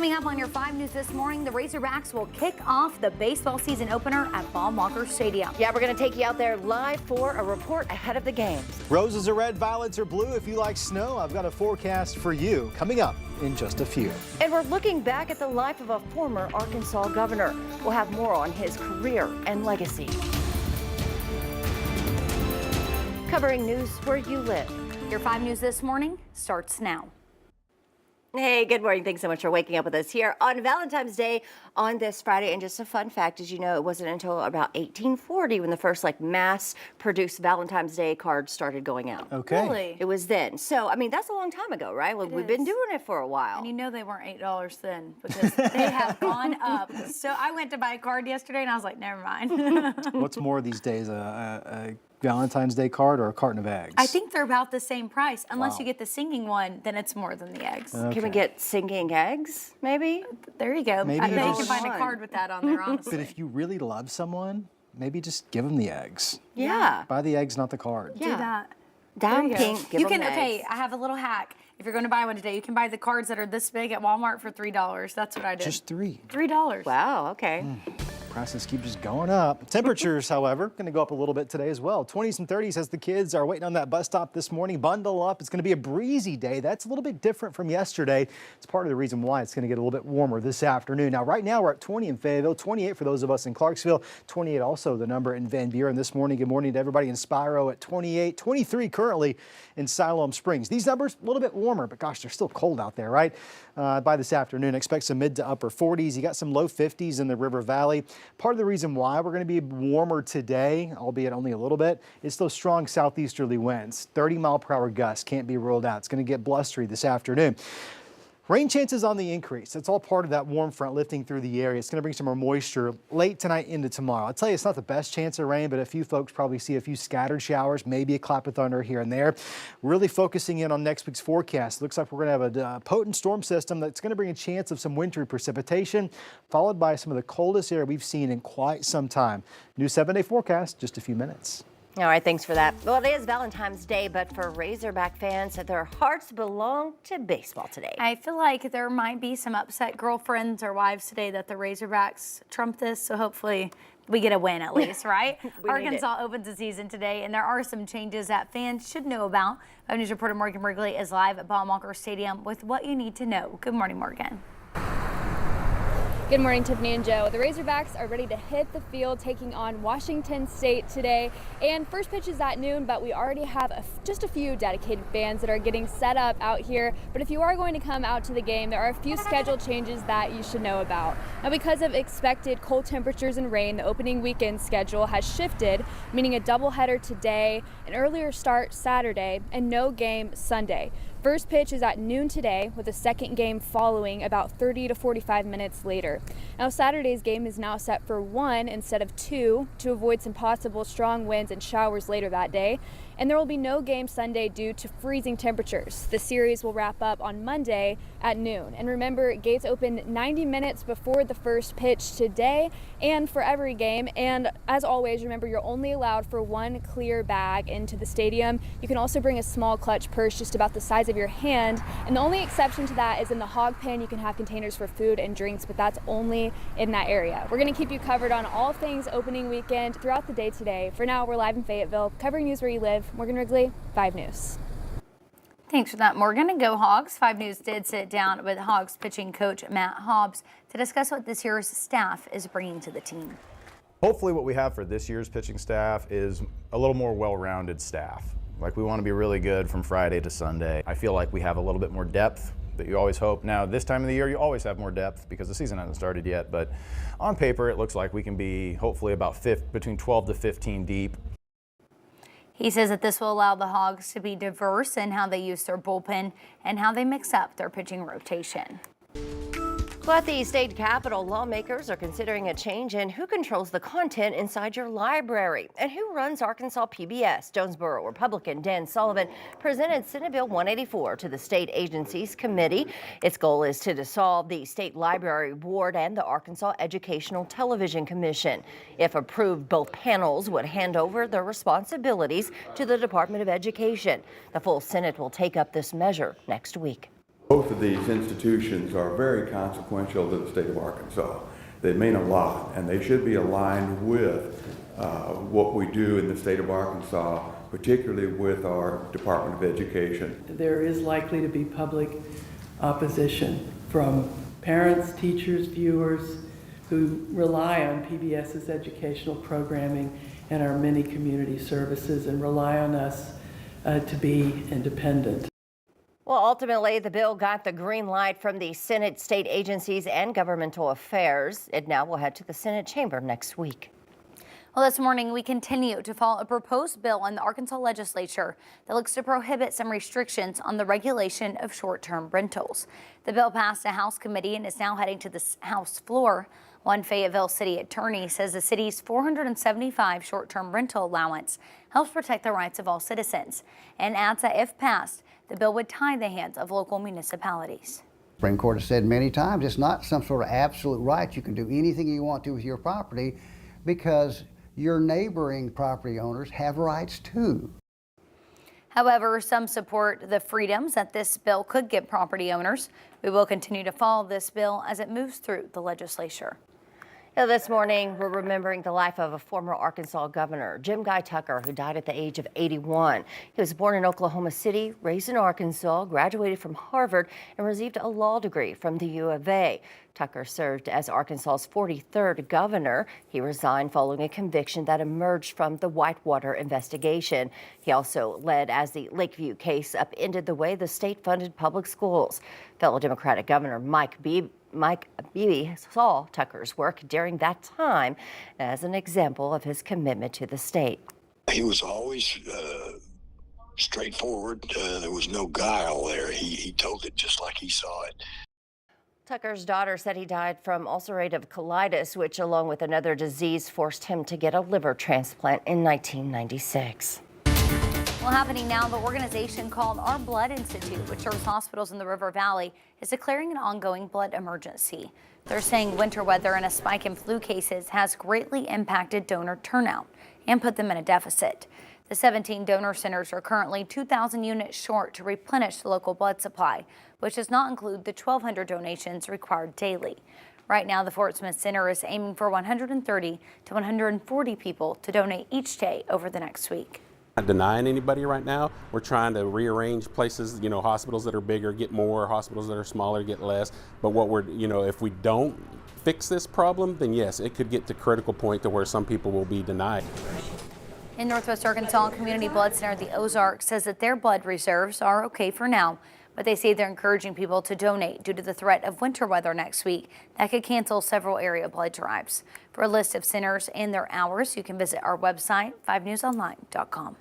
Coming up on your 5 News this morning, the Razorbacks will kick off the baseball season opener at Baum-Walker Stadium. Yeah, we're going to take you out there live for a report ahead of the game. Roses are red, violets are blue. If you like snow, I've got a forecast for you coming up in just a few. And we're looking back at the life of a former Arkansas governor. We'll have more on his career and legacy. Covering news where you live. Your 5 News this morning starts now. Hey, good morning. Thanks so much for waking up with us here on Valentine's Day on this Friday. And just a fun fact, as you know, it wasn't until about 1840 when the first mass-produced Valentine's Day cards started going out. Okay. Really? It was then. So, I mean, that's a long time ago, right? Well, we've been doing it for a while. And you know they weren't $8 then because they have gone up. So I went to buy a card yesterday and I was like, never mind. What's more these days, a Valentine's Day card or a carton of eggs? I think they're about the same price. Unless Wow. you get the singing one, then it's more than the eggs. Okay. Can we get singing eggs, maybe? There you go. Maybe I you bet you just- can find a card with that on there, honestly. But if you really love someone, maybe just give them the eggs. Yeah. Buy the eggs, not the card. Do that. Down There you go. pink, give You can, them okay, eggs. I have a little hack. If you're going to buy one today, you can buy the cards that are this big at Walmart for $3. That's what I did. Just 3. $3. Wow, okay. Prices keep just going up. Temperatures, however, going to go up a little bit today as well. 20s and 30s as the kids are waiting on that bus stop this morning. Bundle up. It's going to be a breezy day. That's a little bit different from yesterday. It's part of the reason why it's going to get a little bit warmer this afternoon. Now, right now we're at 20 in Fayetteville, 28 for those of us in Clarksville, 28 also the number in Van Buren this morning. Good morning to everybody in Spiro at 28, 23 currently in Siloam Springs. These numbers a little bit warmer, but gosh, they're still cold out there, right? By this afternoon, expect some mid to upper 40s. You got some low 50s in the River Valley. Part of the reason why we're going to be warmer today, albeit only a little bit, is those strong southeasterly winds. 30-mile-per-hour gusts can't be ruled out. It's going to get blustery this afternoon. Rain chances on the increase. It's all part of that warm front lifting through the area. It's going to bring some more moisture late tonight into tomorrow. I'll tell you, it's not the best chance of rain, but a few folks probably see a few scattered showers, maybe a clap of thunder here and there. Really focusing in on next week's forecast. Looks like we're going to have a potent storm system that's going to bring a chance of some wintry precipitation, followed by some of the coldest air we've seen in quite some time. New 7-day forecast, just a few minutes. All right, thanks for that. Well, it is Valentine's Day, but for Razorback fans, their hearts belong to baseball today. I feel like there might be some upset girlfriends or wives today that the Razorbacks trump this, so hopefully we get a win at least, right? Arkansas opens the season today, and there are some changes that fans should know about. 5 News reporter Morgan Wrigley is live at Baum-Walker Stadium with what you need to know. Good morning, Morgan. Good morning, Tiffany and Joe. The Razorbacks are ready to hit the field taking on Washington State today. And first pitch is at noon, but we already have just a few dedicated fans that are getting set up out here. But if you are going to come out to the game, there are a few schedule changes that you should know about. Now, because of expected cold temperatures and rain, the opening weekend schedule has shifted, meaning a doubleheader today, an earlier start Saturday, and no game Sunday. First pitch is at noon today, with a second game following about 30 to 45 minutes later. Now, Saturday's game is now set for 1 instead of 2 to avoid some possible strong winds and showers later that day. And there will be no game Sunday due to freezing temperatures. The series will wrap up on Monday at noon. And remember, gates open 90 minutes before the first pitch today and for every game. And as always, remember, you're only allowed for 1 clear bag into the stadium. You can also bring a small clutch purse just about the size of your hand. And the only exception to that is in the hog pen. You can have containers for food and drinks, but that's only in that area. We're going to keep you covered on all things opening weekend throughout the day today. For now, we're live in Fayetteville, covering news where you live. Morgan Wrigley, 5 News. Thanks for that, Morgan. And go Hogs. 5 News did sit down with Hogs pitching coach Matt Hobbs to discuss what this year's staff is bringing to the team. Hopefully what we have for this year's pitching staff is a little more well-rounded staff. Like, we want to be really good from Friday to Sunday. I feel like we have a little bit more depth that you always hope. Now, this time of the year, you always have more depth because the season hasn't started yet, but on paper, it looks like we can be hopefully about between 12 to 15 deep. He says that this will allow the Hogs to be diverse in how they use their bullpen and how they mix up their pitching rotation. Well, at the state capitol, lawmakers are considering a change in who controls the content inside your library and who runs Arkansas PBS. Jonesboro Republican Dan Sullivan presented Senate Bill 184 to the state agency's committee. Its goal is to dissolve the State Library Board and the Arkansas Educational Television Commission. If approved, both panels would hand over their responsibilities to the Department of Education. The full Senate will take up this measure next week. Both of these institutions are very consequential to the state of Arkansas. They mean a lot, and they should be aligned with what we do in the state of Arkansas, particularly with our Department of Education. There is likely to be public opposition from parents, teachers, viewers who rely on PBS's educational programming and our many community services and rely on us to be independent. Well, ultimately, the bill got the green light from the Senate, state agencies, and governmental affairs. It now will head to the Senate chamber next week. Well, this morning we continue to follow a proposed bill in the Arkansas legislature that looks to prohibit some restrictions on the regulation of short-term rentals. The bill passed a House committee and is now heading to the House floor. One Fayetteville city attorney says the city's $475 short-term rental allowance helps protect the rights of all citizens and adds that if passed, the bill would tie the hands of local municipalities. Supreme Court has said many times it's not some sort of absolute right. You can do anything you want to with your property because your neighboring property owners have rights too. However, some support the freedoms that this bill could give property owners. We will continue to follow this bill as it moves through the legislature. Now, this morning, we're remembering the life of a former Arkansas governor, Jim Guy Tucker, who died at the age of 81. He was born in Oklahoma City, raised in Arkansas, graduated from Harvard, and received a law degree from the U of A. Tucker served as Arkansas's 43rd governor. He resigned following a conviction that emerged from the Whitewater investigation. He also led as the Lakeview case upended the way the state funded public schools. Fellow Democratic Governor Mike Beebe saw Tucker's work during that time as an example of his commitment to the state. He was always straightforward. There was no guile there. He told it just like he saw it. Tucker's daughter said he died from ulcerative colitis, which, along with another disease, forced him to get a liver transplant in 1996. Well, happening now, the organization called Our Blood Institute, which serves hospitals in the River Valley, is declaring an ongoing blood emergency. They're saying winter weather and a spike in flu cases has greatly impacted donor turnout and put them in a deficit. The 17 donor centers are currently 2,000 units short to replenish the local blood supply, which does not include the 1,200 donations required daily. Right now, the Fort Smith Center is aiming for 130 to 140 people to donate each day over the next week. Not denying anybody right now. We're trying to rearrange places, hospitals that are bigger get more, hospitals that are smaller get less. But what if we don't fix this problem, then yes, it could get to critical point to where some people will be denied. In Northwest Arkansas, Community Blood Center, the Ozark, says that their blood reserves are okay for now, but they say they're encouraging people to donate due to the threat of winter weather next week that could cancel several area blood drives. For a list of centers and their hours, you can visit our website, 5newsonline.com.